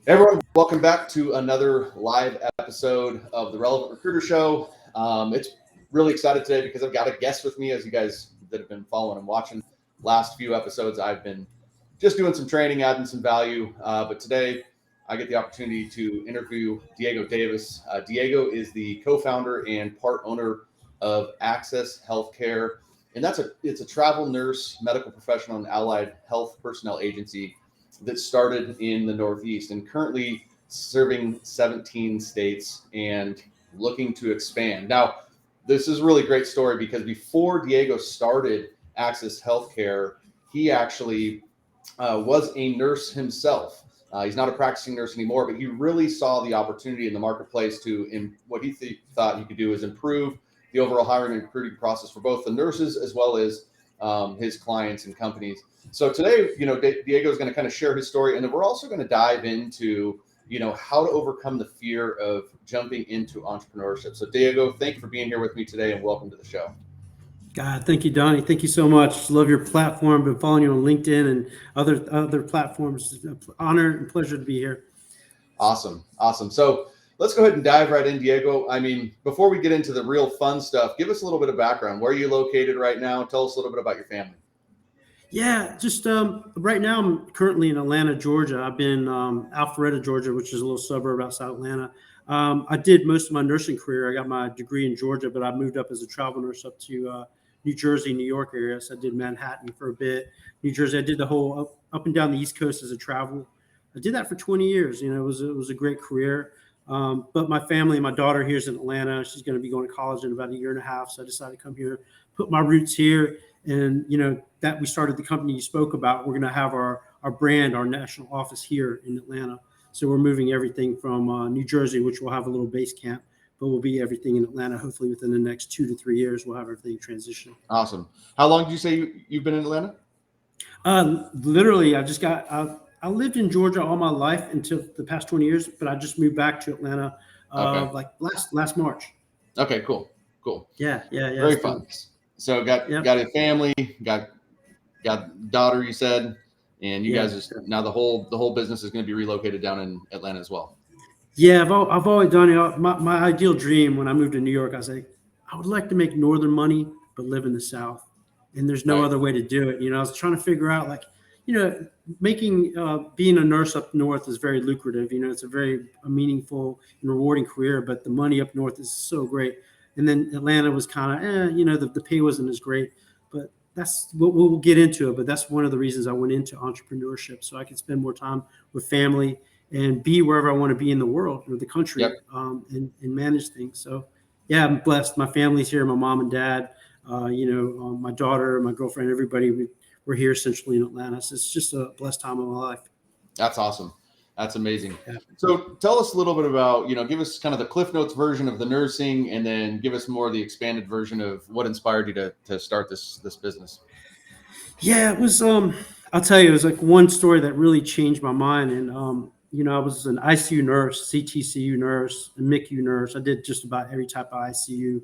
Everyone, welcome back to another live episode of the Relevant Recruiter Show. It's really excited today because I've got a guest with me. As you guys that have been following and watching last few episodes, I've been just doing some training, adding some value. But today, I get the opportunity to interview Diego Davis. Diego is the co-founder and part owner of Access Healthcare, and it's a travel nurse, medical professional, and allied health personnel agency that started in the Northeast and currently serving 17 states and looking to expand. Now, this is a really great story because before Diego started Access Healthcare, he actually was a nurse himself. He's not a practicing nurse anymore, but he really saw the opportunity in the marketplace to what he thought he could do is improve the overall hiring and recruiting process for both the nurses as well as his clients and companies. So today, Diego is going to kind of share his story, and then we're also going to dive into, how to overcome the fear of jumping into entrepreneurship. So Diego, thank you for being here with me today, and welcome to the show. God, thank you, Donnie. Thank you so much. Love your platform. Been following you on LinkedIn and other platforms. Honor and pleasure to be here. Awesome. So let's go ahead and dive right in, Diego. I mean, before we get into the real fun stuff, give us a little bit of background. Where are you located right now? Tell us a little bit about your family. Yeah, just right now I'm currently in Atlanta, Georgia. I've been Alpharetta, Georgia, which is a little suburb outside Atlanta. I did most of my nursing career. I got my degree in Georgia, but I moved up as a travel nurse up to New Jersey, New York area. So I did Manhattan for a bit, New Jersey. I did the whole up and down the East Coast as a travel. I did that for 20 years. It was a great career. But my family, my daughter here is in Atlanta. She's going to be going to college in about a year and a half. So I decided to come here, put my roots here. And, that we started the company you spoke about. We're going to have our brand, our national office here in Atlanta. So we're moving everything from New Jersey, which will have a little base camp, but we'll be everything in Atlanta. Hopefully within the next 2 to 3 years, we'll have everything transitioned. Awesome. How long did you say you've been in Atlanta? Literally, I lived in Georgia all my life until the past 20 years, but I just moved back to Atlanta Okay. like last March. Okay, cool. Yeah. Very fun. So got a family, got daughter, you said, and you guys are now the whole business is going to be relocated down in Atlanta as well. Yeah, I've always done it. My ideal dream when I moved to New York, I was like, I would like to make northern money, but live in the South. And there's no Right. other way to do it. I was trying to figure out making being a nurse up north is very lucrative. It's a meaningful and rewarding career, but the money up north is so great. And then Atlanta was kind of, the pay wasn't as great, but that's what we'll get into it. But that's one of the reasons I went into entrepreneurship, so I could spend more time with family and be wherever I want to be in the world or the country. Yep. And manage things. So yeah, I'm blessed. My family's here, my mom and dad, my daughter, my girlfriend, everybody. We're here essentially in Atlanta. So it's just a blessed time of my life. That's awesome. That's amazing. Yeah. So tell us a little bit about, give us kind of the Cliff Notes version of the nursing, and then give us more of the expanded version of what inspired you to start this business. Yeah, it was, I'll tell you, it was like one story that really changed my mind. And, I was an ICU nurse, CTCU nurse, a MICU nurse. I did just about every type of ICU.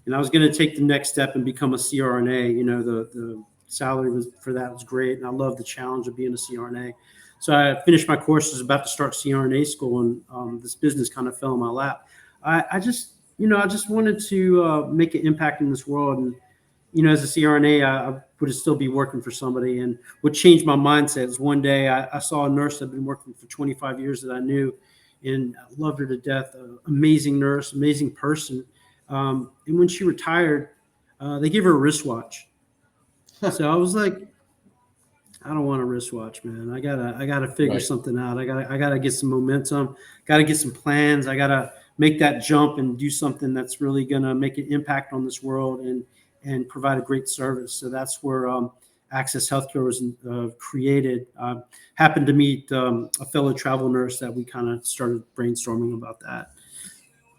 And I was going to take the next step and become a CRNA. The salary for that was great. And I loved the challenge of being a CRNA. So I finished my courses, about to start CRNA school, and this business kind of fell in my lap. I just wanted to make an impact in this world. And, as a CRNA, I would still be working for somebody. And what changed my mindset is one day I saw a nurse that had been working for 25 years that I knew, and I loved her to death. Amazing nurse, amazing person. And when she retired, they gave her a wristwatch. So I was like, I don't want a wristwatch, man. I gotta figure Right. something out. I gotta get some momentum. Gotta get some plans. I gotta make that jump and do something that's really gonna make an impact on this world and provide a great service. So that's where Access Healthcare was created. Happened to meet a fellow travel nurse that we kind of started brainstorming about that.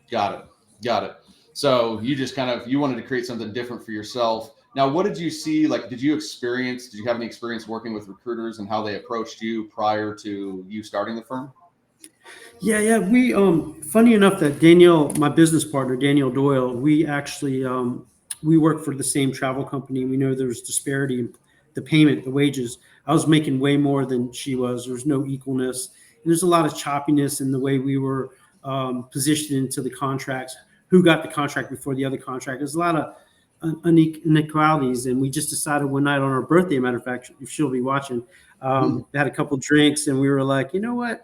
Got it. So you just you wanted to create something different for yourself. Now, what did you see? Like, did you have any experience working with recruiters and how they approached you prior to you starting the firm? Yeah. We funny enough that Danielle, my business partner, Danielle Doyle, we actually we work for the same travel company. We know there's disparity in the payment, the wages, I was making way more than she was. There was no equalness. And there's a lot of choppiness in the way we were positioned into the contracts, who got the contract before the other contract. There's a lot of inequalities, and we just decided one night on our birthday, matter of fact, if she'll be watching, had a couple drinks, and we were like, you know what?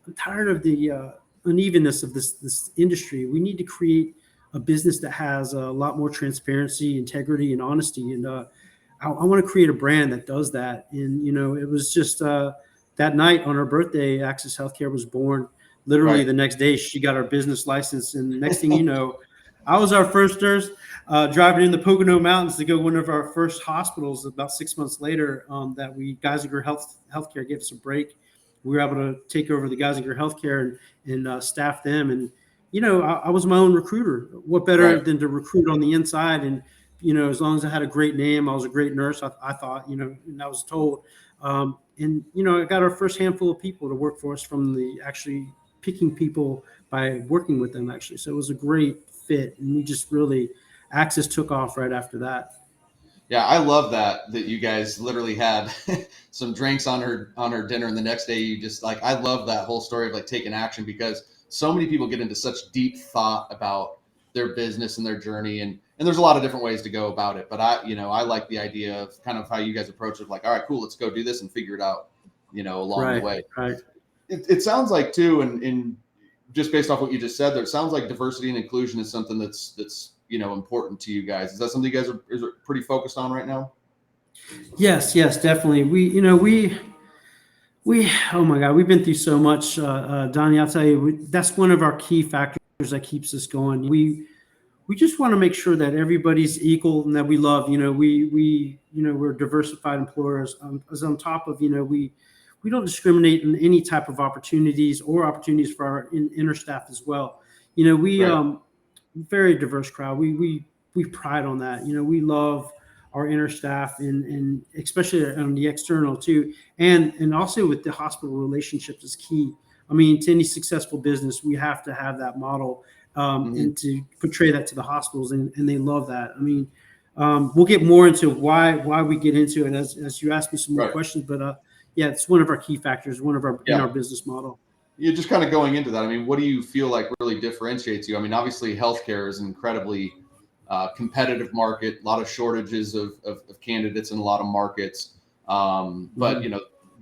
I'm tired of the unevenness of this industry. We need to create a business that has a lot more transparency, integrity, and honesty. And I want to create a brand that does that. And, it was just that night on her birthday, Access Healthcare was born. Literally the next day, she got our business license. And the next thing you know, I was our first nurse driving in the Pocono Mountains to go one of our first hospitals about 6 months later that Geisinger Healthcare gave us a break. We were able to take over the Geisinger Healthcare and staff them. And, I was my own recruiter. What better than to recruit on the inside? And, as long as I had a great name, I was a great nurse, I thought, and I was told. I got our first handful of people to work for us from the actually picking people by working with them, actually. So it was a great fit. And we just really, Access took off right after that. Yeah, I love that you guys literally had some drinks on her dinner, and the next day you just I love that whole story of taking action, because so many people get into such deep thought about their business and their journey, and there's a lot of different ways to go about it. But I like the idea of kind of how you guys approach it, all right, cool, let's go do this and figure it out, along the way. Right. It sounds like too, and just based off what you just said there, it sounds like diversity and inclusion is something that's important to you guys. Is that something you guys are pretty focused on right now? Yes, definitely. We oh my God, we've been through so much, Donnie. I'll tell you, that's one of our key factors that keeps us going. We just want to make sure that everybody's equal and that we love. We're diversified employers. As on top of, we don't discriminate in any type of opportunities or opportunities for our inner staff as well. Very diverse crowd. We pride on that. We love our inner staff and especially on the external too. And also with the hospital relationships is key. I mean, to any successful business, we have to have that model and to portray that to the hospitals, and they love that. I mean, we'll get more into why we get into it as you ask me some more questions, but yeah, it's one of our key factors, in our business model. You're just kind of going into that. I mean, what do you feel like really differentiates you? I mean, obviously healthcare is an incredibly competitive market, a lot of shortages of candidates in a lot of markets. But,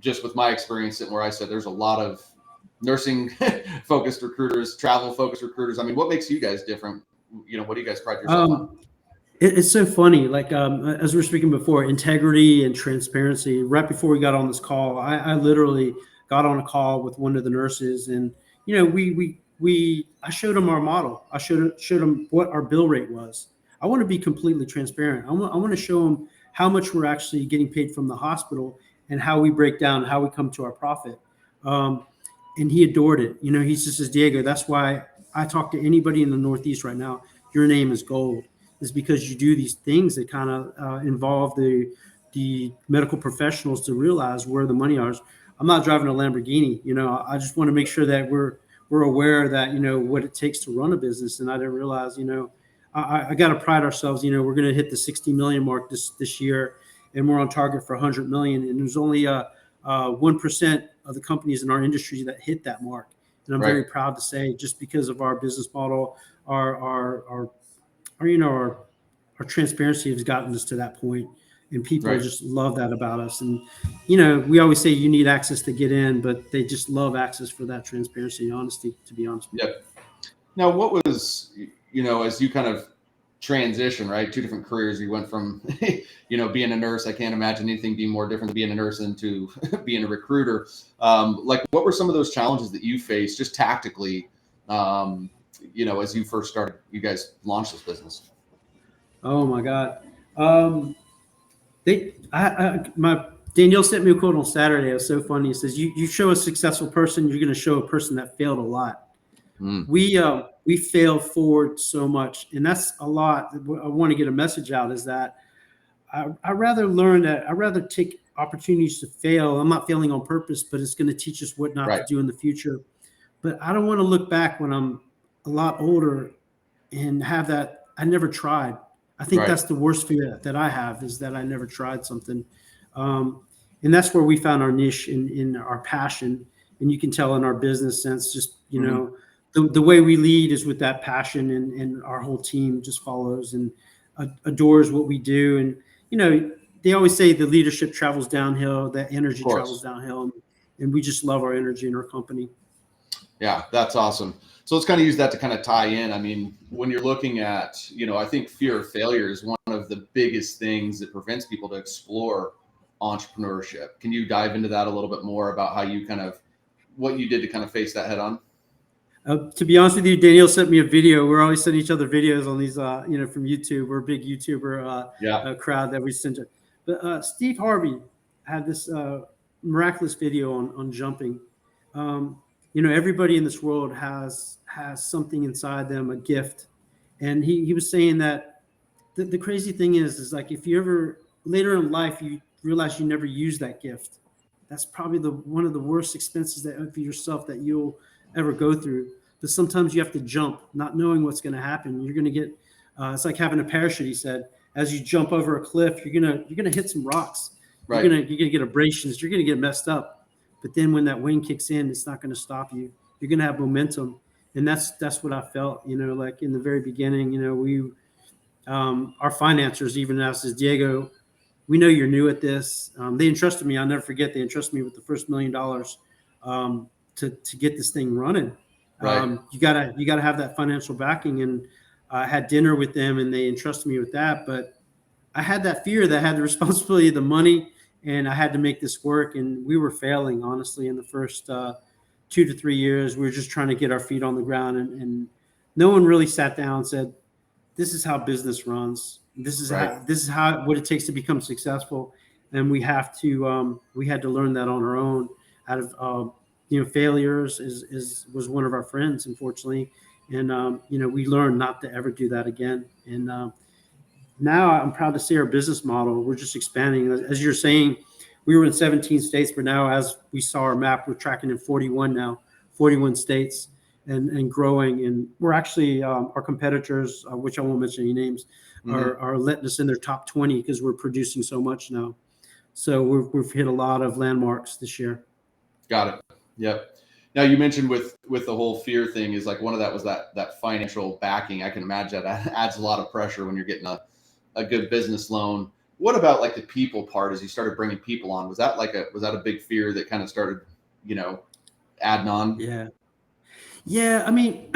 just with my experience sitting where I said, there's a lot of nursing focused recruiters, travel focused recruiters. I mean, what makes you guys different? What do you guys pride yourself on? It's so funny. As we were speaking before, integrity and transparency. Right before we got on this call, I literally got on a call with one of the nurses, and I showed them our model. I showed them what our bill rate was. I want to be completely transparent. I want to show them how much we're actually getting paid from the hospital and how we break down, how we come to our profit. And he adored it. He just says, Diego, that's why I talk to anybody in the Northeast right now. Your name is gold. Is because you do these things that kind of involve the medical professionals to realize where the money is. I'm not driving a Lamborghini. I just want to make sure that we're aware that, what it takes to run a business. And I didn't realize, I got to pride ourselves. We're going to hit the 60 million mark this year, and we're on target for 100 million. And there's only 1% of the companies in our industry that hit that mark. And I'm very proud to say, just because of our business model, our transparency has gotten us to that point, and people just love that about us. And, we always say you need access to get in, but they just love access for that transparency and honesty, to be honest with you. Yep. Now, what was, as you kind of transition, right? 2 different careers. You went from, being a nurse. I can't imagine anything being more different than being a nurse than to being a recruiter. What were some of those challenges that you faced just tactically, as you first started, you guys launched this business? Oh my God. Danielle sent me a quote on Saturday. It was so funny. It says, you show a successful person, you're going to show a person that failed a lot. We fail forward so much. And that's a lot. I want to get a message out is that I rather learn that I rather take opportunities to fail. I'm not failing on purpose, but it's going to teach us what not to do in the future. But I don't want to look back when I'm a lot older and have that. I never tried. I think that's the worst fear that I have, is that I never tried something. and that's where we found our niche in our passion. And you can tell in our business sense, just, you know, the way we lead is with that passion, and our whole team just follows and adores what we do. And, you know, they always say the leadership travels downhill, that energy travels downhill, and we just love our energy in our company. Yeah, that's awesome. So let's kind of use that to kind of tie in. I mean, when you're looking at, you know, I think fear of failure is one of the biggest things that prevents people to explore entrepreneurship. Can you dive into that a little bit more about how you kind of, what you did to kind of face that head on? To be honest with you, Danielle sent me a video. We're always sending each other videos on these, you know, from YouTube. We're a big YouTuber crowd that we send to. But Steve Harvey had this miraculous video on jumping. You know, everybody in this world has something inside them, a gift. And he was saying that the crazy thing is like, if you ever later in life, you realize you never used that gift, that's probably one of the worst expenses that for yourself that you'll ever go through. But sometimes you have to jump, not knowing what's going to happen. You're going to get, it's like having a parachute. He said, as you jump over a cliff, you're gonna hit some rocks. Right. You're gonna get abrasions. You're gonna get messed up. But then when that wind kicks in, it's not going to stop you. You're going to have momentum, and that's what I felt. You know, like in the very beginning, you know, we our financiers even asked us, Diego, we know you're new at this. They entrusted me. I'll never forget. They entrusted me with the first $1 million to get this thing running. Right. You gotta have that financial backing, and I had dinner with them, and they entrusted me with that. But I had that fear that I had the responsibility of the money, and I had to make this work. And we were failing, honestly, in the first 2 to 3 years. We were just trying to get our feet on the ground, and no one really sat down and said, "This is how business runs. This is how what it takes to become successful." And we had to learn that on our own. Out of you know, failures was one of our friends, unfortunately, and you know, we learned not to ever do that again. And now I'm proud to say our business model, we're just expanding. As you're saying, we were in 17 states, but now as we saw our map, we're tracking in 41 states, and growing. And we're actually, our competitors, which I won't mention any names, are letting us in their top 20 because we're producing so much now. So we've hit a lot of landmarks this year. Got it. Yep. Now you mentioned with the whole fear thing is like one of that was that financial backing. I can imagine that adds a lot of pressure when you're getting a good business loan. What about like the people part as you started bringing people on? Was that a big fear that kind of started, you know, adding on? Yeah. Yeah. I mean,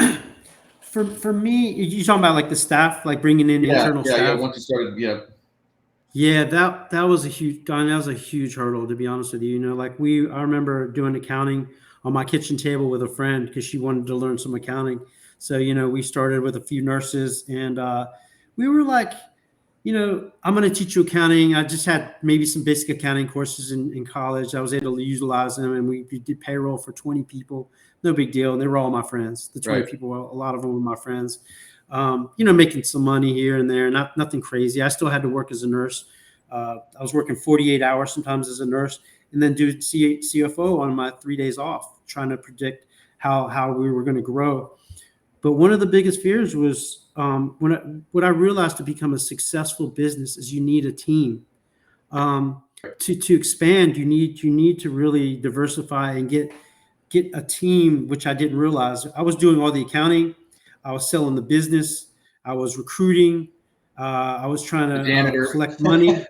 for me, you talking about like the staff, like bringing in internal staff? Yeah. Once you started, Yeah, that was a huge, Don, that was a huge hurdle, to be honest with you. You know, like I remember doing accounting on my kitchen table with a friend because she wanted to learn some accounting. So, you know, we started with a few nurses, and we were like, you know, I'm going to teach you accounting. I just had maybe some basic accounting courses in college. I was able to utilize them, and we did payroll for 20 people. No big deal. And they were all my friends. The 20 people, a lot of them were my friends. You know, making some money here and there, nothing crazy. I still had to work as a nurse. I was working 48 hours sometimes as a nurse, and then do CFO on my 3 days off, trying to predict how we were going to grow. But one of the biggest fears was what I realized to become a successful business is you need a team. To expand, you need to really diversify and get a team, which I didn't realize. I was doing all the accounting. I was selling the business. I was recruiting. I was trying to collect money.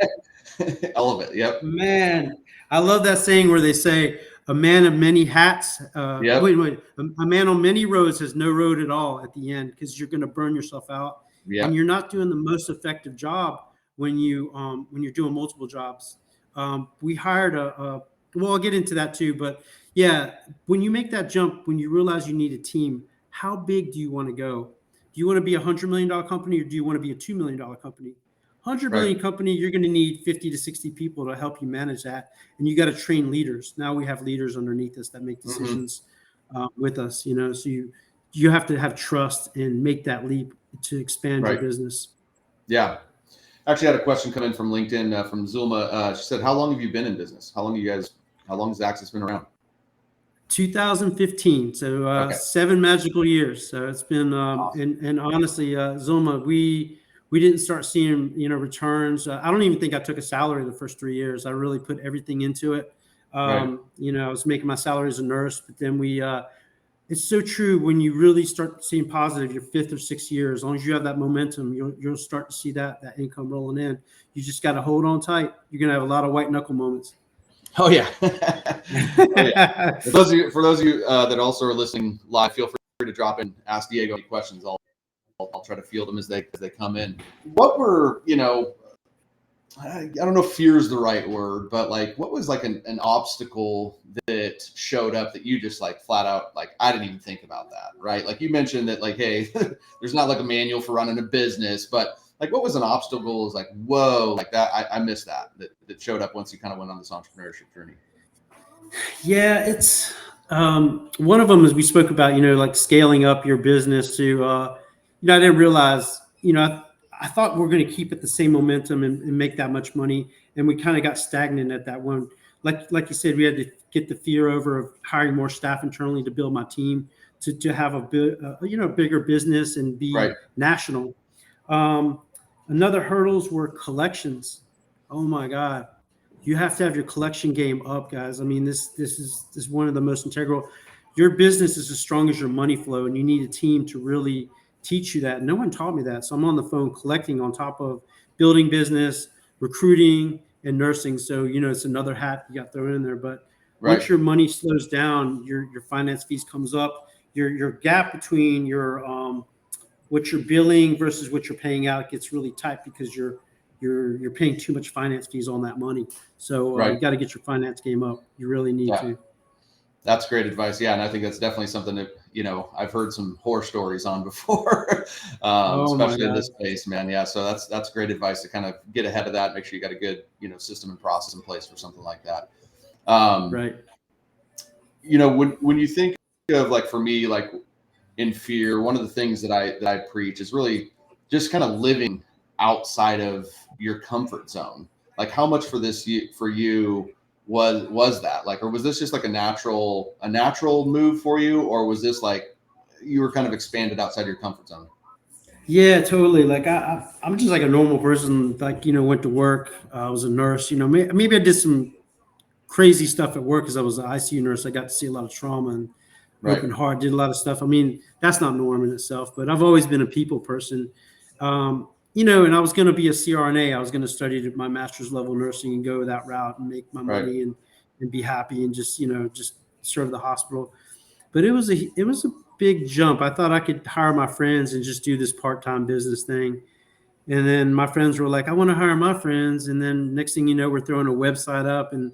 All of it. Yep. Man, I love that saying where they say, "A man of many hats." Wait. A man on many roads has no road at all at the end, because you're going to burn yourself out, and you're not doing the most effective job when you're doing multiple jobs. We hired well, I'll get into that too, but yeah, when you make that jump, when you realize you need a team, how big do you want to go? Do you want to be $100 million company, or do you want to be a $2 million company? 100 million company, you're going to need 50 to 60 people to help you manage that. And you got to train leaders. Now we have leaders underneath us that make decisions with us, you know, so you have to have trust and make that leap to expand your business. Yeah. Actually, I had a question come in from LinkedIn from Zulma. She said, how long have you been in business? How long has Access been around? 2015. So 7 magical years. So it's been, awesome. And honestly, Zulma, we we didn't start seeing, returns. I don't even think I took a salary the first 3 years. I really put everything into it. Right. I was making my salary as a nurse, but then it's so true. When you really start seeing positive your 5th or 6th year, as long as you have that momentum, you'll start to see that income rolling in. You just got to hold on tight. You're going to have a lot of white knuckle moments. Oh yeah. Oh yeah. For those of you that also are listening live, feel free to drop in, ask Diego any questions. I'll try to field them as they come in. What were, I don't know if fear is the right word, but like, what was like an obstacle that showed up that you just like flat out, like, I didn't even think about that, right? Like you mentioned that like, hey, there's not like a manual for running a business, but like, what was an obstacle? Is like, whoa, like that, I missed that showed up once you kind of went on this entrepreneurship journey. Yeah, it's one of them is we spoke about, like scaling up your business to, I didn't realize, I thought we're going to keep it the same momentum and make that much money. And we kind of got stagnant at that one. Like you said, we had to get the fear over of hiring more staff internally to build my team to have a bigger business and be Right. national. Another hurdles were collections. Oh my God. You have to have your collection game up, guys. I mean, this is one of the most integral. Your business is as strong as your money flow, and you need a team to really teach you that. No one taught me that. So I'm on the phone collecting on top of building business, recruiting, and nursing. So, it's another hat you got thrown in there. But once your money slows down, your finance fees comes up. Your gap between your what you're billing versus what you're paying out gets really tight because you're paying too much finance fees on that money. So you got to get your finance game up. You really need to. That's great advice. Yeah. And I think that's definitely something that, I've heard some horror stories on before, especially in this space, man. Yeah. So that's great advice to kind of get ahead of that. Make sure you got a good, system and process in place for something like that. Right. When you think of like, for me, like in fear, one of the things that I preach is really just kind of living outside of your comfort zone. Like how much for you was that like, or was this just like a natural move for you, or was this like you were kind of expanded outside your comfort zone? Yeah, totally. Like I'm just like a normal person. Like went to work. I was a nurse. Maybe I did some crazy stuff at work because I was an ICU nurse. I got to see a lot of trauma and open heart. Did a lot of stuff. I mean, that's not norm in itself. But I've always been a people person. And I was going to be a CRNA. I was going to study my master's level nursing and go that route and make my money and be happy and just serve the hospital. But it was a big jump. I thought I could hire my friends and just do this part-time business thing. And then my friends were like, I want to hire my friends. And then next thing you know, we're throwing a website up and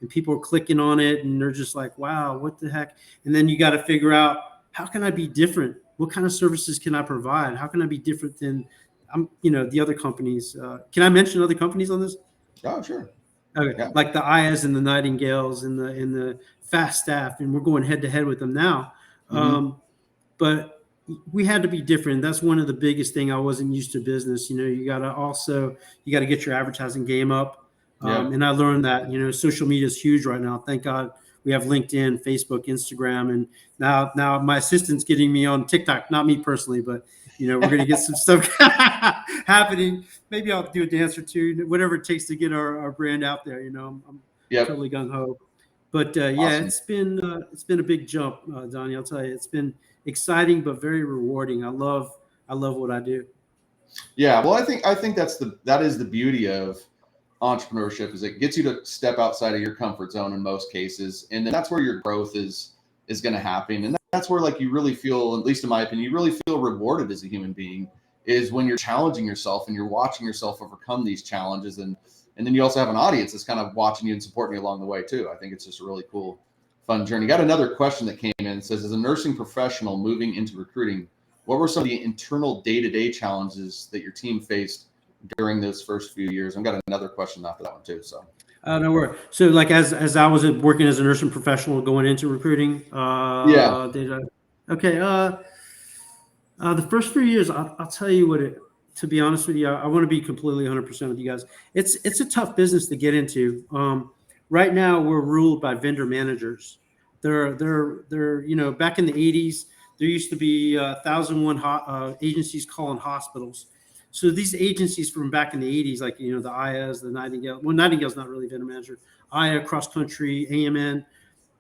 people are clicking on it and they're just like, wow, what the heck? And then you got to figure out, how can I be different? What kind of services can I provide? How can I be different than the other companies? Can I mention other companies on this? Oh, sure. Okay. Yeah. Like the Ayas and the Nightingales and the Fast Staff, and we're going head to head with them now. But we had to be different. That's one of the biggest thing. I wasn't used to business. You got to get your advertising game up. And I learned that, social media is huge right now. Thank God we have LinkedIn, Facebook, Instagram. And now my assistant's getting me on TikTok, not me personally, but we're going to get some stuff happening. Maybe I'll do a dance or two, whatever it takes to get our brand out there. I'm totally gung ho. But awesome. It's been a big jump, Donnie. I'll tell you, it's been exciting but very rewarding. I love what I do. Yeah, well, I think that is the beauty of entrepreneurship, is it gets you to step outside of your comfort zone in most cases, and then that's where your growth is going to happen, and that's where like you really feel, at least in my opinion, you really feel rewarded as a human being, is when you're challenging yourself and you're watching yourself overcome these challenges, and then you also have an audience that's kind of watching you and supporting you along the way too. I think it's just a really cool, fun journey. Got another question that came in. It says, as a nursing professional moving into recruiting, what were some of the internal day-to-day challenges that your team faced during those first few years? I've got another question after that one too. So, no worry. So, like as I was working as a nursing professional going into recruiting, the first few years, I'll tell you what it. To be honest with you, I want to be completely 100% with you guys. It's a tough business to get into. Right now, we're ruled by vendor managers. They're back in the 80s, there used to be 1,001 agencies calling hospitals. So these agencies from back in the 80s, like, the IAs, the Nightingale, well, Nightingale's not really vendor manager, IA, Cross Country, AMN,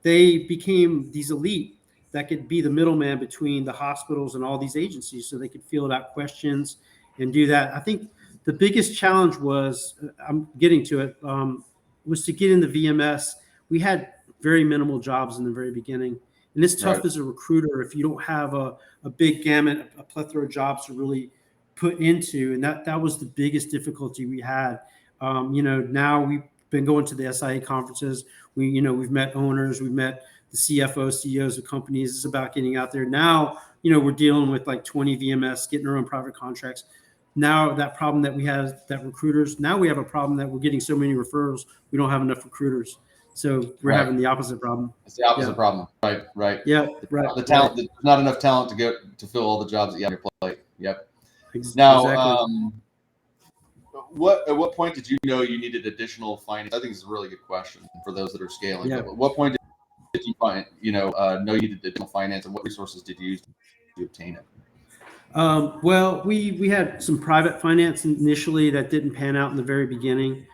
they became these elite that could be the middleman between the hospitals and all these agencies, so they could field out questions and do that. I think the biggest challenge was, I'm getting to it, was to get in the VMS. We had very minimal jobs in the very beginning. And it's tough as a recruiter if you don't have a big gamut, a plethora of jobs to really put into. And that was the biggest difficulty we had. Now we've been going to the SIA conferences. We've met owners, we've met the CFO, CEOs of companies. It's about getting out there. Now, we're dealing with like 20 VMS, getting our own private contracts. Now that problem that we have, that recruiters, now we have a problem that we're getting so many referrals, we don't have enough recruiters. So we're having the opposite problem. It's the opposite problem. Right. Yeah. Right. The talent, there's not enough talent to fill all the jobs that you have on your plate. Yep. Now, exactly. At what point did you know you needed additional finance? I think it's a really good question for those that are scaling. Yeah. But at what point did you know you needed additional finance, and what resources did you use to obtain it? Well, we had some private finance initially that didn't pan out in the very beginning.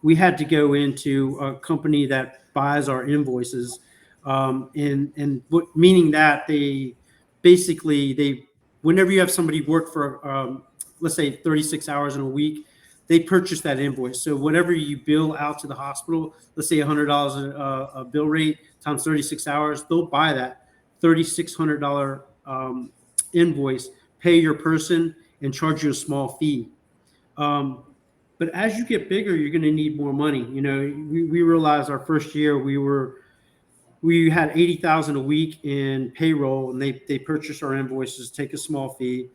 We had to go into a company that buys our invoices, meaning that they basically, whenever you have somebody work for, let's say 36 hours in a week, they purchase that invoice. So whatever you bill out to the hospital, let's say $100 a bill rate times 36 hours, they'll buy that $3,600 invoice, pay your person, and charge you a small fee. But as you get bigger, you're going to need more money. We realized our first year we had 80,000 a week in payroll, and they purchase our invoices, take a small fee.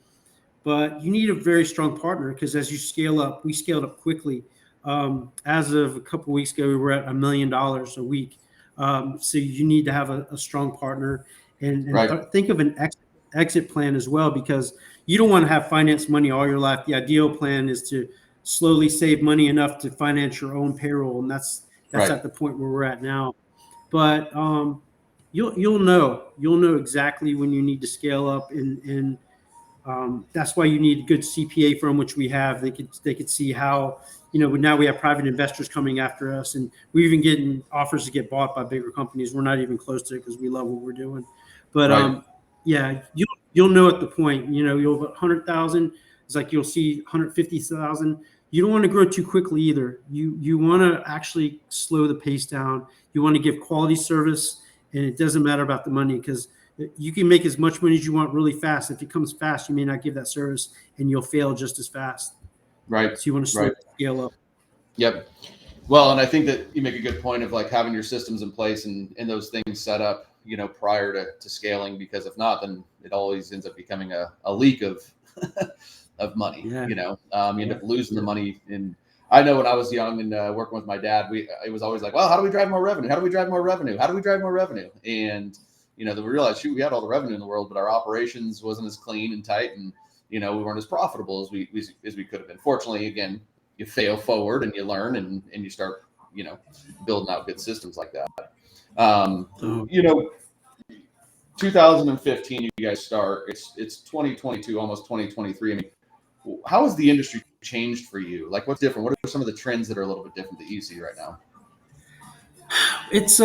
But you need a very strong partner, because as you scale up, we scaled up quickly. As of a couple of weeks ago, we were at $1 million a week. So you need to have a strong partner, and think of an exit plan as well, because you don't want to have finance money all your life. The ideal plan is to slowly save money enough to finance your own payroll, and that's at the point where we're at now. But you'll know exactly when you need to scale up, and that's why you need a good CPA firm, which we have. They could see how, now we have private investors coming after us, and we're even getting offers to get bought by bigger companies. We're not even close to it because we love what we're doing. But yeah, you'll know at the point, you'll 100,000. It's like you'll see 150,000. You don't want to grow too quickly either. You want to actually slow the pace down. You want to give quality service, and it doesn't matter about the money, because you can make as much money as you want really fast. If it comes fast, you may not give that service, and you'll fail just as fast. Right. So you want to slow scale up. Yep. Well, and I think that you make a good point of like having your systems in place and those things set up, prior to scaling, because if not, then it always ends up becoming a leak of of money. Yeah. You end up losing the money. And I know when I was young and working with my dad, it was always like, well, how do we drive more revenue? How do we drive more revenue? How do we drive more revenue? And then we realized, shoot, we had all the revenue in the world, but our operations wasn't as clean and tight, and we weren't as profitable as we could have been. Fortunately, again, you fail forward and you learn, and you start building out good systems like that. 2015, you guys start. It's 2022, almost 2023. I mean, how has the industry changed for you? Like, what's different? What are some of the trends that are a little bit different that you see right now? It's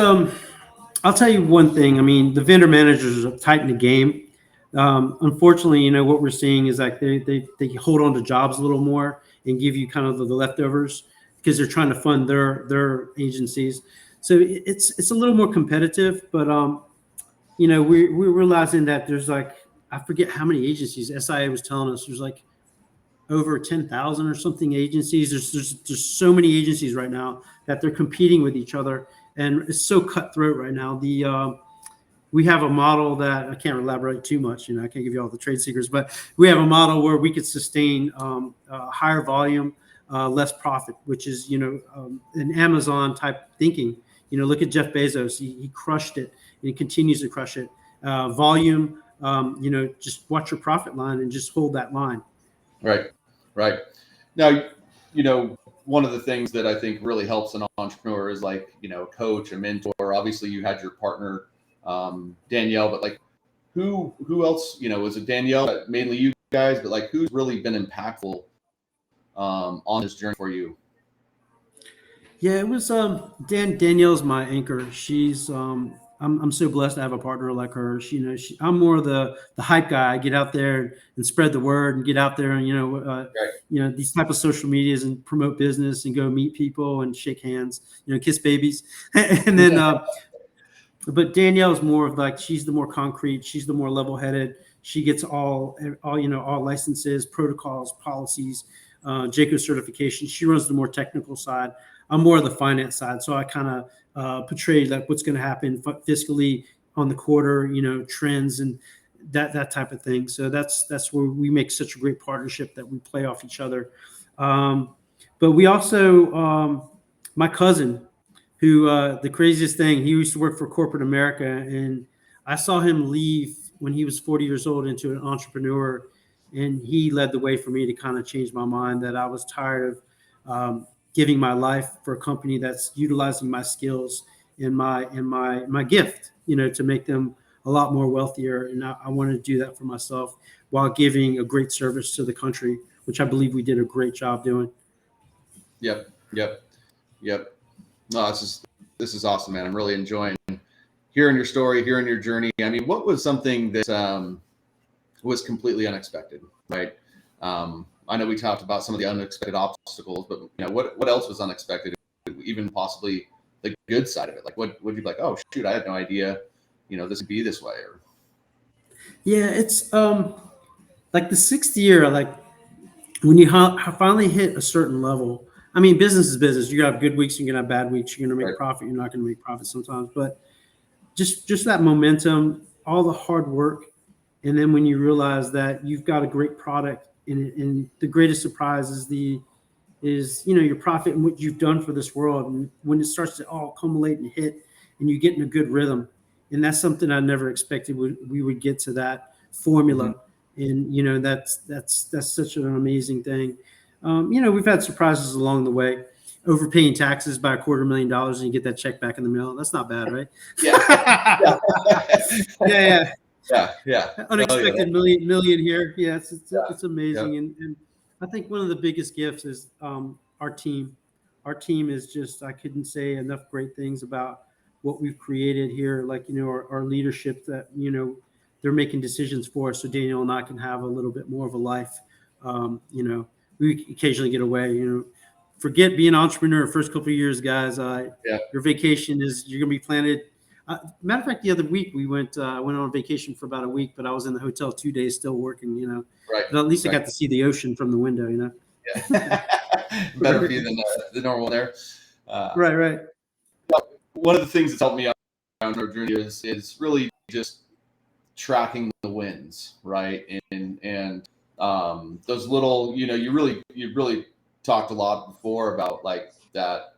I'll tell you one thing. I mean, the vendor managers have tightened the game. Unfortunately, what we're seeing is like they hold on to jobs a little more and give you kind of the leftovers, because they're trying to fund their agencies. So it's a little more competitive, but we're realizing that there's like, I forget how many agencies. SIA was telling us there's like over 10,000 or something agencies. There's so many agencies right now that they're competing with each other, and it's so cutthroat right now. We have a model that I can't elaborate too much. I can't give you all the trade secrets, but we have a model where we could sustain higher volume, less profit, which is an Amazon type thinking. Look at Jeff Bezos. He crushed it, and he continues to crush it. Volume, just watch your profit line and just hold that line. Right. Now, one of the things that I think really helps an entrepreneur is like, a coach, a mentor. Obviously, you had your partner, Danielle, but like, who else? Was it Danielle that mainly you guys, but like who's really been impactful on this journey for you? Yeah, it was Danielle's my anchor. She's I'm so blessed to have a partner like her. I'm more of the hype guy. I get out there and spread the word and get out there and Right. these type of social medias and promote business and go meet people and shake hands, kiss babies. And then but Danielle's more of like, she's the more concrete, she's the more level-headed. She gets all licenses, protocols, policies, JACO certification. She runs the more technical side. I'm more of the finance side, so I kind of portray like what's going to happen fiscally on the quarter, trends and that type of thing. So that's where we make such a great partnership that we play off each other. But we also, my cousin, who the craziest thing, he used to work for corporate America, and I saw him leave when he was 40 years old into an entrepreneur, and he led the way for me to kind of change my mind that I was tired of giving my life for a company that's utilizing my skills and my gift, to make them a lot more wealthier. And I wanted to do that for myself while giving a great service to the country, which I believe we did a great job doing. Yep. No, this is awesome, man. I'm really enjoying hearing your story, hearing your journey. I mean, what was something that was completely unexpected, right? I know we talked about some of the unexpected obstacles, but what else was unexpected? Even possibly the good side of it. Like, what would you be like? Oh shoot, I had no idea. This would be this way. Or Yeah, it's like the sixth year, like when you finally hit a certain level. I mean, business is business. You're gonna have good weeks, you're gonna have bad weeks. You're gonna make right. profit, you're not gonna make profit sometimes. But just that momentum, all the hard work, and then when you realize that you've got a great product, and the greatest surprise is your profit and what you've done for this world, and when it starts to all accumulate and hit, and you get in a good rhythm, and that's something I never expected we would get to that formula. Mm-hmm. And that's such an amazing thing. We've had surprises along the way. Overpaying taxes by $250,000 and you get that check back in the mail. That's not bad, right? Yeah. Yeah. Unexpected million here. Yeah, it's amazing. Yeah. And I think one of the biggest gifts is our team. Our team is just, I couldn't say enough great things about what we've created here. Like, our leadership that, they're making decisions for us. So Daniel and I can have a little bit more of a life. We occasionally get away, forget being an entrepreneur first couple of years, guys. Your vacation you're going to be planted. Matter of fact, the other week we went on vacation for about a week, but I was in the hotel 2 days still working, Right. But at least I got to see the ocean from the window, Yeah. Better view than the normal there. Right. One of the things that's helped me out on our journey is really just tracking the wins, right? And those little, you really talked a lot before about like that,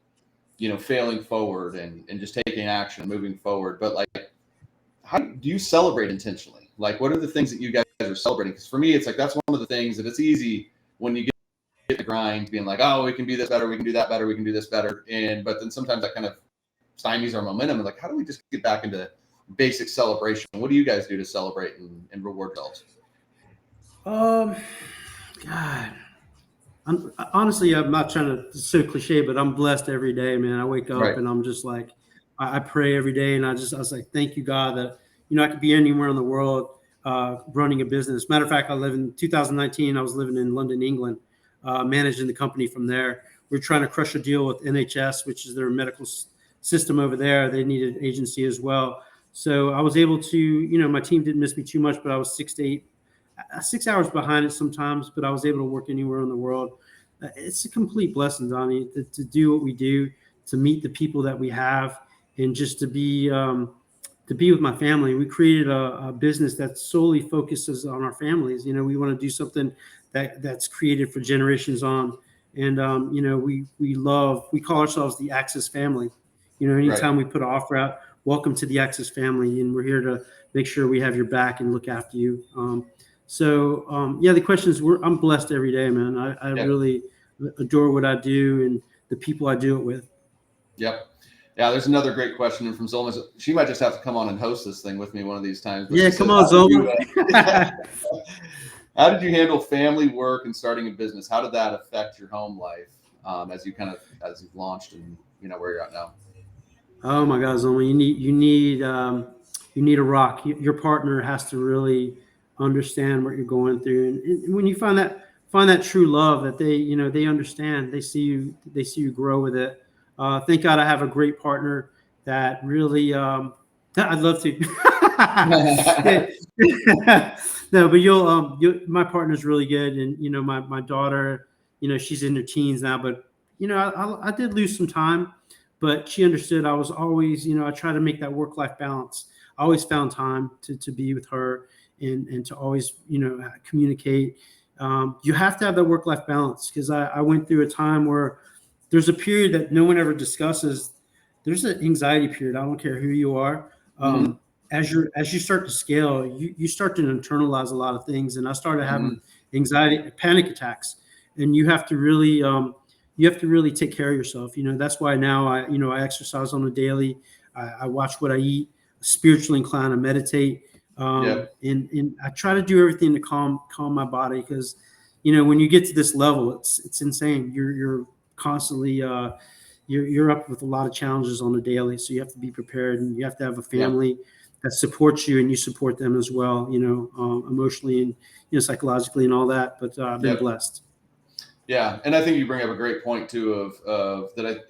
failing forward and just taking action and moving forward. But like, how do you celebrate intentionally? Like, what are the things that you guys are celebrating? Because for me, it's like, that's one of the things that it's easy when you get the grind being like, oh, we can be this better. We can do that better. We can do this better. But then sometimes that kind of stymies our momentum. And like, how do we just get back into basic celebration? What do you guys do to celebrate and reward yourselves? God, honestly, I'm not trying to, it's so cliche, but I'm blessed every day, man. I wake up Right. and I'm just like, I pray every day. And I was like, thank you, God, that, I could be anywhere in the world running a business. Matter of fact, in 2019, I was living in London, England, managing the company from there. We're trying to crush a deal with NHS, which is their medical system over there. They needed an agency as well. So I was able to, my team didn't miss me too much, but I was 6 hours behind it sometimes, but I was able to work anywhere in the world. It's a complete blessing, Donnie, to do what we do, to meet the people that we have, and just to be with my family. We created a business that solely focuses on our families. We want to do something that's created for generations on. And, we call ourselves the Access family. Anytime we put an offer out, welcome to the Access family. And we're here to make sure we have your back and look after you. The question is, I'm blessed every day, man. I really adore what I do and the people I do it with. Yep. Yeah, there's another great question from Zolma. She might just have to come on and host this thing with me one of these times. Yeah, come on, Zolma. How did you handle family, work, and starting a business? How did that affect your home life as you've launched and where you're at now? Oh my God, Zoma, you need a rock. Your partner has to really understand what you're going through, and when you find that true love that they understand, they see you grow with it. Thank God I have a great partner that really I'd love to. No, but my partner's really good, and my daughter, she's in her teens now, but I did lose some time, but she understood I was always, I try to make that work-life balance. I always found time to be with her and to always, communicate. You have to have that work-life balance, because I went through a time where there's a period that no one ever discusses. There's an anxiety period. I don't care who you are. Mhm. As you start to scale, you start to internalize a lot of things. And I started having Mhm. anxiety, panic attacks, and you have to really take care of yourself. That's why now I exercise on a daily. I watch what I eat, spiritually inclined, I meditate, Yep. and I try to do everything to calm my body, because when you get to this level, it's insane. You're constantly you're up with a lot of challenges on a daily, so you have to be prepared, and you have to have a Yep. family that supports you, and you support them as well, emotionally and psychologically and all that. But I've been Yep. blessed. Yeah, and I think you bring up a great point too of that.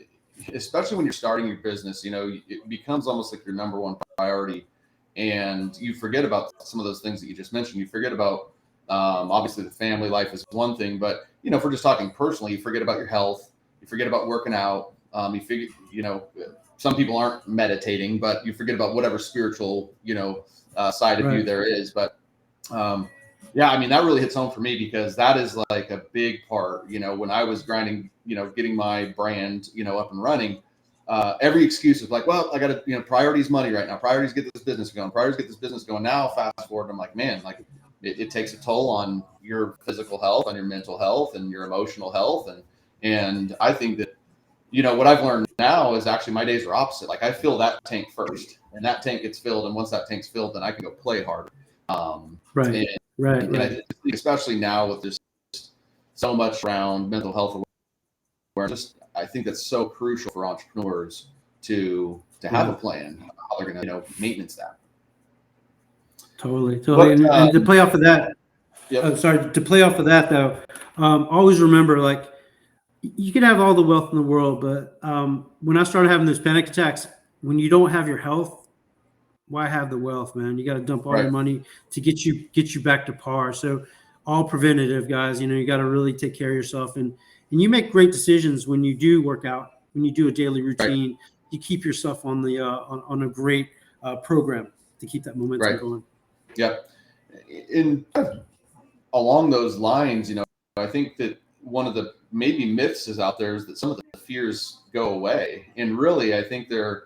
Especially when you're starting your business, it becomes almost like your number one priority, and you forget about some of those things that you just mentioned. You forget about obviously the family life is one thing, but if we're just talking personally, you forget about your health, you forget about working out. You figure, some people aren't meditating, but you forget about whatever spiritual, side of you Right. there is. But yeah, I mean, that really hits home for me, because that is like a big part. When I was grinding, getting my brand, up and running, every excuse is like, well, I got to, priorities money right now. Priorities get this business going. Priorities get this business going. Now, fast forward, I'm like, man, like it takes a toll on your physical health, on your mental health, and your emotional health, and I think that what I've learned now is actually my days are opposite. Like I fill that tank first, and that tank gets filled, and once that tank's filled, then I can go play harder. Right. And Right. and I Right. think especially now with there's so much around mental health awareness, I think that's so crucial for entrepreneurs to have a Yeah. plan how they're going to maintenance that. Totally. Totally. What? And to play off of that, Yep. sorry, to play off of that though, always remember, like, you can have all the wealth in the world, but when I started having those panic attacks, when you don't have your health, why have the wealth, man? You got to dump all your Right. money to get you back to par. So all preventative, guys. You got to really take care of yourself, and you make great decisions when you do work out, when you do a daily Right. routine. You keep yourself on the on a great program to keep that momentum Right. going. Yep. In along those lines, I think that one of the maybe myths is out there is that some of the fears go away, and really, I think they're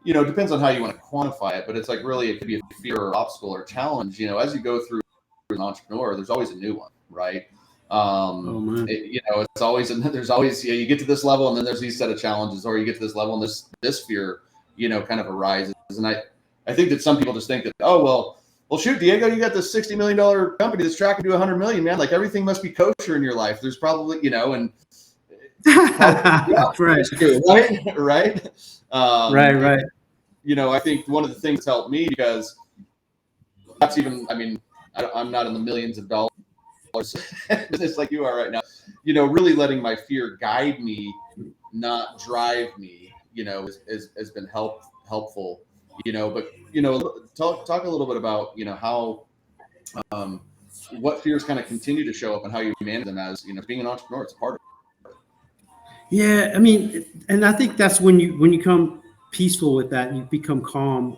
it depends on how you want to quantify it, but it's like really it could be a fear or obstacle or challenge. As you go through as an entrepreneur, there's always a new one, right? Oh man. It's always there's always you get to this level and then there's these set of challenges, or you get to this level and this fear kind of arises. And I think that some people just think that, oh well shoot, Diego, you got this $60 million company that's tracking to 100 million, man. Like everything must be kosher in your life. There's probably and probably, yeah, Right. it's true, right? Right. Right. Right. I think one of the things that helped me, because that's even, I mean, I'm not in the millions of dollars business like you are right now, really letting my fear guide me, not drive me, has been helpful, but, talk a little bit about, how, what fears kind of continue to show up and how you manage them as, being an entrepreneur. It's a part of Yeah, I mean, and I think that's when you come peaceful with that, you become calm.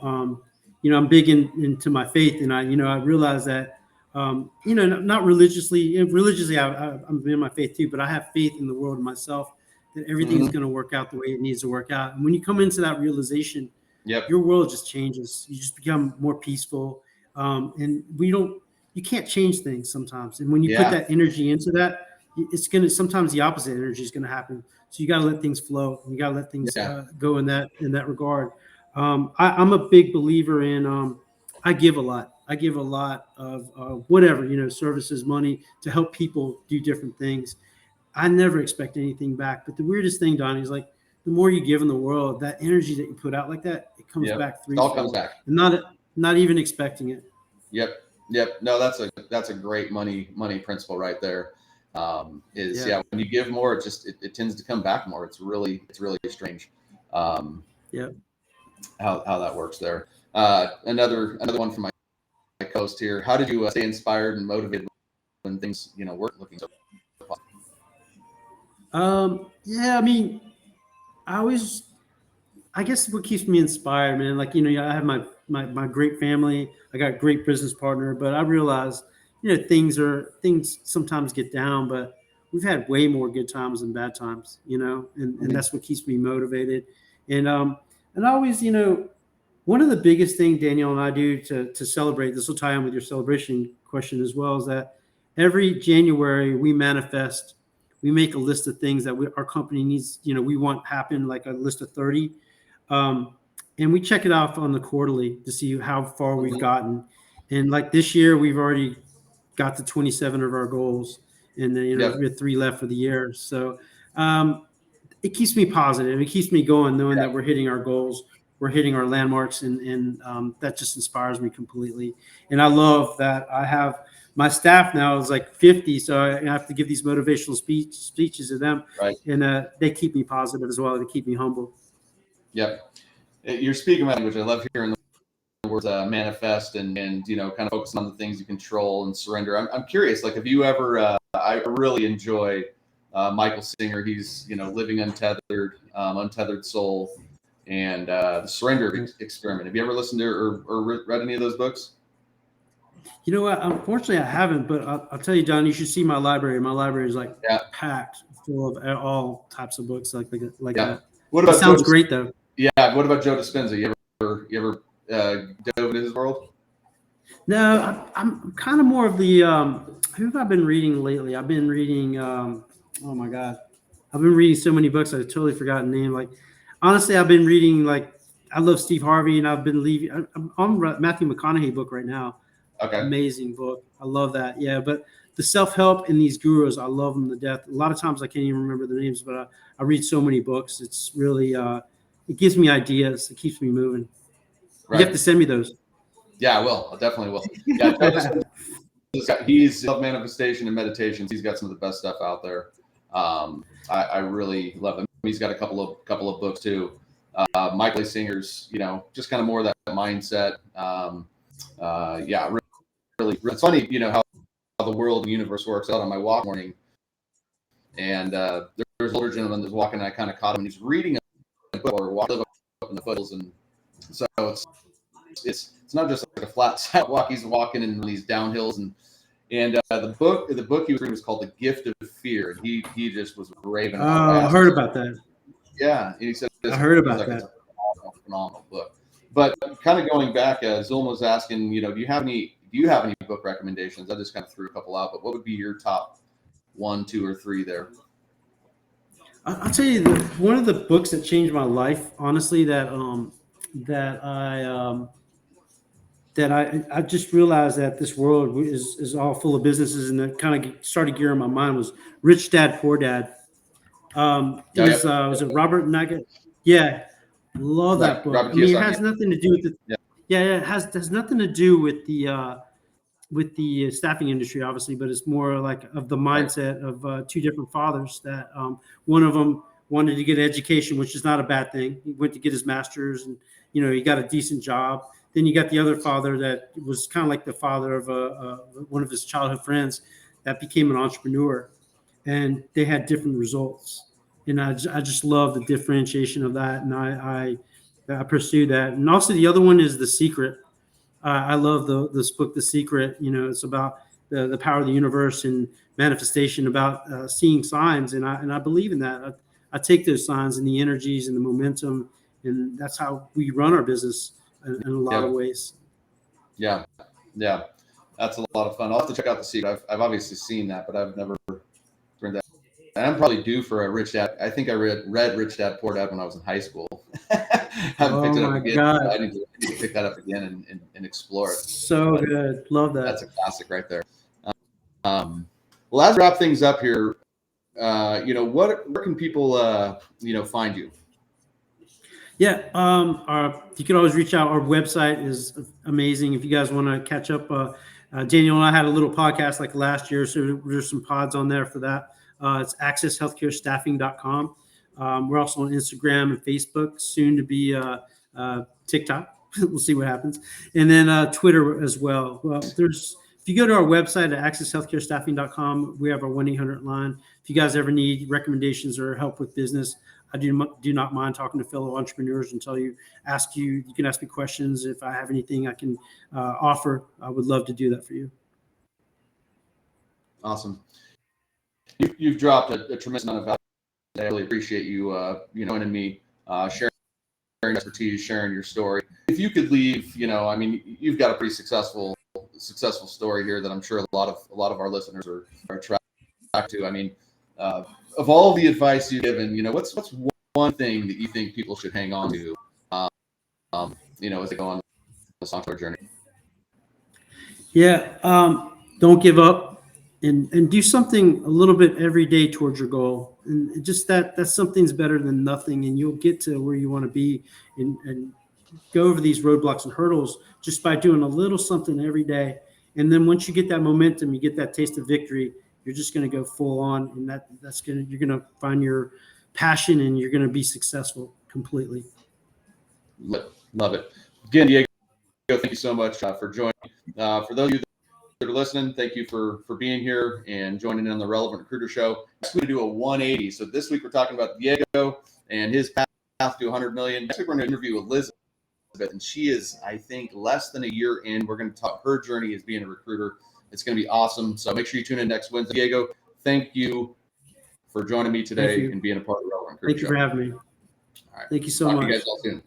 I'm big into my faith, and I realize that, not religiously. Religiously, I'm in my faith too, but I have faith in the world and myself that it. everything is going to work out the way it needs to work out. And when you come into that realization, Yep. your world just changes. You just become more peaceful, and you can't change things sometimes. And when you put Yeah. that energy into that, sometimes the opposite energy is gonna happen. So you got to let things flow. You got to let things Yeah. go in that regard. I'm a big believer in I give a lot. I give a lot of whatever, services, money to help people do different things. I never expect anything back. But the weirdest thing, Donnie, is like the more you give in the world, that energy that you put out like that, it comes Yep. back It all comes threefold, back. and not even expecting it. Yep. Yep. No, that's a great money principle right there. Is Yeah. when you give more, it tends to come back more. It's really strange. Um, Yeah. how that works there. Another one from my co-host here. How did you stay inspired and motivated when things weren't looking so positive? Yeah. I mean, I always I guess what keeps me inspired, man, like, I have my great family. I got a great business partner, but I realize, things sometimes get down, but we've had way more good times than bad times, and Mhm. that's what keeps me motivated. And I always, one of the biggest thing Danielle and I do to celebrate, this will tie in with your celebration question as well, is that every January we manifest, we make a list of things that our company needs, we want happen, like a list of 30, um, and we check it off on the quarterly to see how far we've Mhm. gotten. And like this year, we've already got to 27 of our goals, and then Yep. we have 3 left for the year. So it keeps me positive. It keeps me going, knowing that we're hitting our goals, we're hitting our landmarks, and that just inspires me completely. And I love that I have my staff now is like 50, so I have to give these motivational speeches to them, Right. and they keep me positive as well. They keep me humble. Yep. You're speaking my language. I love hearing the words manifest and kind of focus on the things you control and surrender. I'm curious. Like, have you ever? I really enjoy Michael Singer. He's living untethered, untethered soul, and the surrender experiment. Have you ever listened to or read any of those books? You know what? Unfortunately, I haven't, but I'll tell you, Don, you should see my library. My library is like Yeah. packed full of all types of books like Yeah. that. What It about Joe? sounds great, though. Yeah. What about Joe Dispenza? You ever dove into his world? No, I'm kind of more of the who have I been reading lately? I've been reading. Oh my God, I've been reading so many books. I've totally forgotten the name. Like, honestly, I've been reading like I love Steve Harvey, and I've been leaving. I'm on Matthew McConaughey book right now. Okay. Amazing book. I love that. Yeah, but the self help and these gurus, I love them to death. A lot of times I can't even remember the names, but I read so many books. It's really it gives me ideas. It keeps me moving. You have Right. to send me those. Yeah, I will. I definitely will. Yeah, Joe Dispenza. He's self manifestation and meditations. He's got some of the best stuff out there. I really love him. He's got a couple of books too. Michael A. Singer's, just kind of more of that mindset. Yeah, really, it's funny, how the world and universe works out on my walk morning. And there's an older gentleman that's walking, and I kind of caught him, and he's reading a book or walking up in the foothills, and so it's not just like a flat sidewalk. He's walking in these downhills, and the book he was reading was called The Gift of Fear, and he just was raving about it. I Oh, I asked him, heard about that. yeah, and he said I this heard he's about like it's a that. phenomenal book. But kind of going back, Zulma was asking, do you have any book recommendations? I just kind of threw a couple out, but what would be your top one, two, or three there? I'll tell you, one of the books that changed my life, honestly, that I I just realized that this world is all full of businesses, and that kind of started gearing my mind was Rich Dad Poor Dad. It Oh, was it Robert Nugget? Yeah, love right, that book. Robert I mean, it Kiyosaki. has nothing to do with the Yeah, yeah, yeah, it has nothing to do with the staffing industry, obviously, but it's more like of the right, mindset of two different fathers that one of them wanted to get an education, which is not a bad thing. He went to get his master's, and he got a decent job. Then you got the other father that was kind of like the father of one of his childhood friends that became an entrepreneur, and they had different results. And I just love the differentiation of that, and I pursue that. And also the other one is The Secret. I love this book, The Secret. It's about the power of the universe and manifestation, about seeing signs, and I believe in that. I take those signs and the energies and the momentum, and that's how we run our business in a lot yeah, of ways. yeah, yeah. That's a lot of fun. I'll have to check out The Secret. I've obviously seen that, but I've never read that. And I'm probably due for a Rich Dad. I think I read Rich Dad Poor Dad when I was in high school. Haven't picked Oh it up my again. God. So I need to pick that up again and explore it. So But good. Love that. that's a classic right there. Well, as we wrap things up here, where can people, find you? Yeah, you can always reach out. Our website is amazing. If you guys want to catch up, Daniel and I had a little podcast like last year, so there's some pods on there for that. It's accesshealthcarestaffing.com. We're also on Instagram and Facebook, soon to be TikTok. We'll see what happens. And then Twitter as well. If you go to our website at accesshealthcarestaffing.com, we have our 1-800 line. If you guys ever need recommendations or help with business, I do not mind talking to fellow entrepreneurs and you can ask me questions. If I have anything I can offer, I would love to do that for you. Awesome. You've dropped a tremendous amount of value. I really appreciate you, joining me, sharing expertise, sharing your story. If you could leave, you've got a pretty successful story here that I'm sure a lot of our listeners are attracted to. Of all the advice you've given, what's one thing that you think people should hang on to, as they go on the software journey? Yeah, don't give up, and do something a little bit every day towards your goal, and just that something's better than nothing, and you'll get to where you want to be, and go over these roadblocks and hurdles just by doing a little something every day. And then once you get that momentum, you get that taste of victory, you're just going to go full on, and you're going to find your passion, and you're going to be successful completely. Love it. Again, Diego, thank you so much for joining. For those of you that are listening, thank you for being here and joining in on the Relevant Recruiter Show. We're going to do a 180. So this week we're talking about Diego and his path to 100 million. Next week we're going to interview Elizabeth, and she is, I think, less than a year in. We're going to talk her journey as being a recruiter. It's going to be awesome. So make sure you tune in next Wednesday. Diego, thank you for joining me today and being a part of the Relevant Recruiter Show. Thank you for having me. All right. Thank you so much. Talk to you guys all soon.